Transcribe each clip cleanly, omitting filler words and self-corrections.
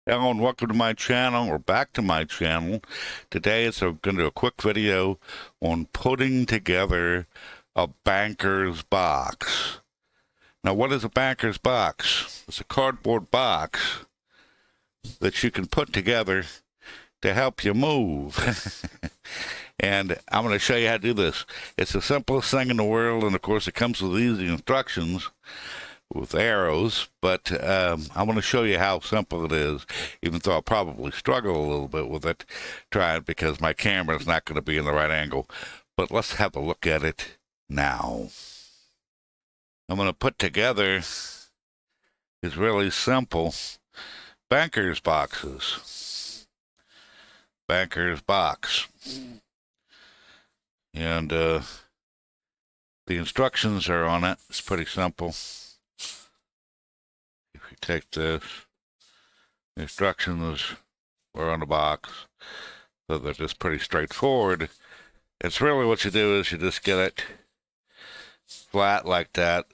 Hello and welcome to my channel, or back to my channel. Today I'm going to do a quick video on putting together a banker's box. Now, what is a banker's box? It's a cardboard box that you can put together to help you move. And I'm going to show you how to do this. It's the simplest thing in the world, and of course it comes with easy instructions with arrows, but I want to show you how simple it is, even though I'll probably struggle a little bit with it, trying because my camera is not going to be in the right angle. But let's have a look at it now. I'm going to put together is really simple banker's boxes. Banker's box. And the instructions are on it. It's pretty simple. If you take this, the instructions are on the box, so they're just pretty straightforward. It's really what you do is you just get it flat like that.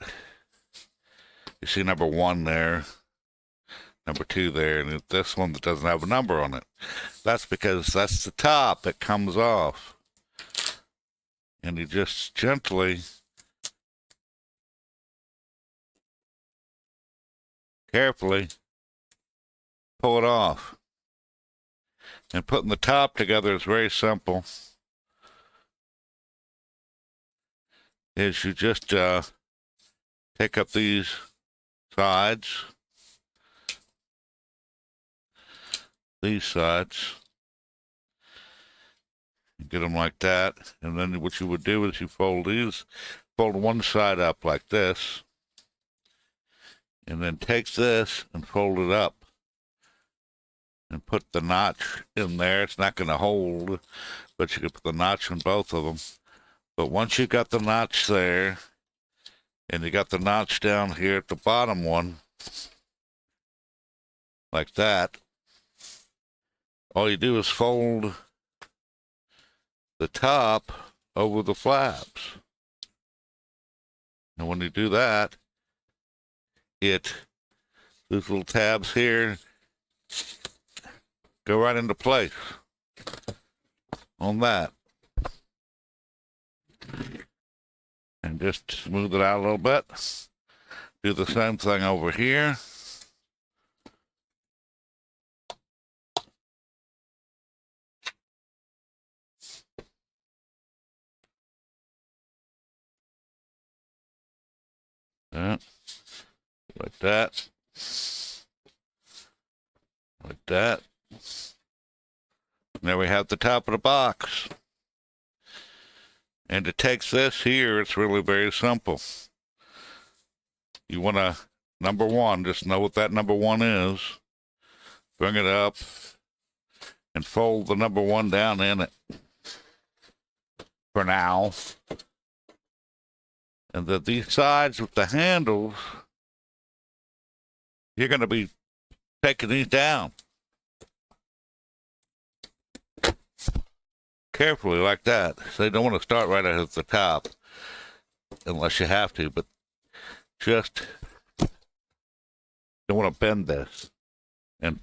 You see number 1 there, number 2 there, and this one that doesn't have a number on it. That's because that's the top that comes off. And you just gently, carefully pull it off. And putting the top together is very simple. Is you just take up these sides, get them like that, and then what you would do is you fold one side up like this, and then take this and fold it up and put the notch in there. It's not going to hold, but you can put the notch in both of them. But once you got the notch there, and you got the notch down here at the bottom one, like that, all you do is fold the top over the flaps. And when you do that, these little tabs here go right into place on that. And just smooth it out a little bit. Do the same thing over here. Yeah. Like that. Like that. There we have the top of the box. And it takes this here, it's really very simple. You want to, number 1, just know what that number 1 is. Bring it up and fold the number 1 down in it for now. And then these sides with the handles, you're going to be taking these down carefully like that. So you don't want to start right at the top unless you have to, but just don't want to bend this and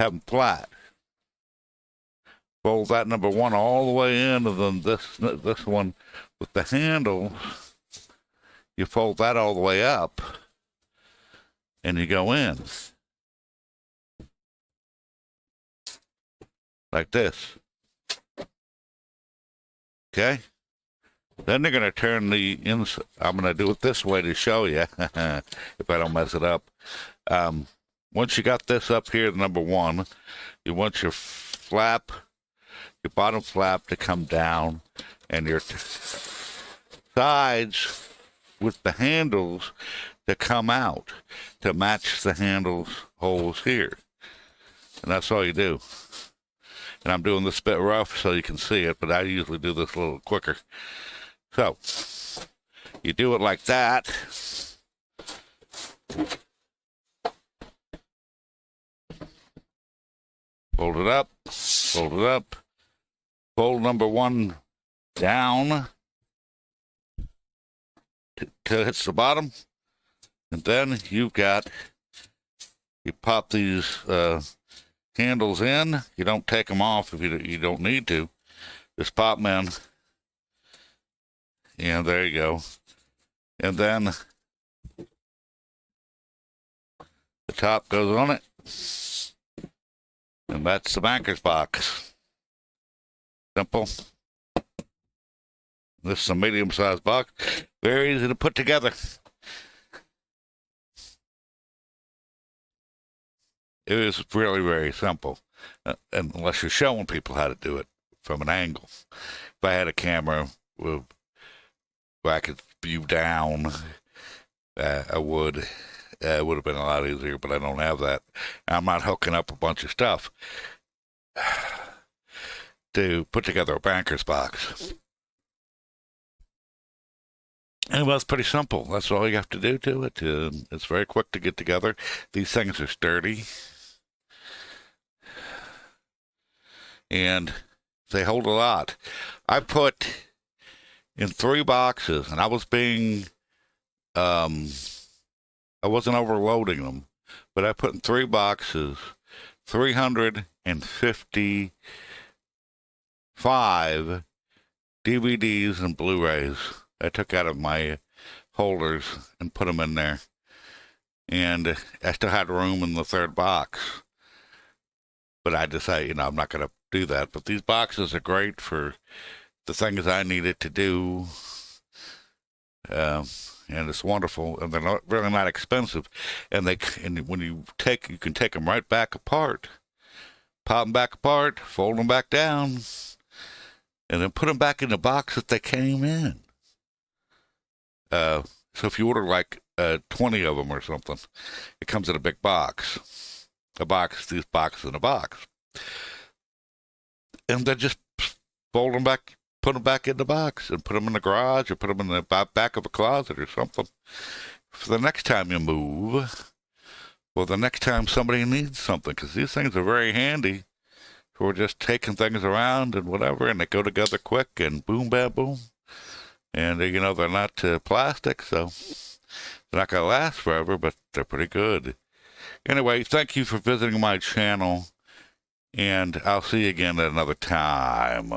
have them flat. Fold that number 1 all the way in, and then this one with the handle, you fold that all the way up, and you go in like this. Okay? Then they're going to turn the inside. I'm going to do it this way to show you if I don't mess it up. Once you got this up here, number 1, you want your flap, your bottom flap to come down, and your sides with the handles to come out to match the handles holes here. And that's all you do. And I'm doing this a bit rough so you can see it, but I usually do this a little quicker. So, you do it like that. Fold it up, fold it up. Fold number 1 down till it hits the bottom. And then you've got You pop these handles in. You don't take them off if you don't need to. Just pop them in. And there you go. And then the top goes on it. And that's the banker's box. Simple. This is a medium-sized box. Very easy to put together. It is really very simple, unless you're showing people how to do it from an angle. If I had a camera where I could view down, I would. It would have been a lot easier, but I don't have that. I'm not hooking up a bunch of stuff to put together a banker's box. And well, it's pretty simple. That's all you have to do to it. It's very quick to get together. These things are sturdy. And they hold a lot. I put in 3 boxes, and I was being, I wasn't overloading them, but I put in 3 boxes 355 DVDs and Blu-rays. I took out of my holders and put them in there. And I still had room in the 3rd box. But I decided, I'm not going to do that. But these boxes are great for the things I needed to do. And it's wonderful. And they're not really not expensive. And when you can take them right back apart. Pop them back apart, fold them back down, and then put them back in the box that they came in. So if you order like 20 of them or something, it comes in a big box. These boxes in a box. And then just fold them back, put them back in the box, and put them in the garage or put them in the back of a closet or something. For the next time you move, or the next time somebody needs something, because these things are very handy for just taking things around and whatever, and they go together quick and boom, bam, boom. And, they're not plastic, so they're not going to last forever, but they're pretty good. Anyway, thank you for visiting my channel, and I'll see you again at another time.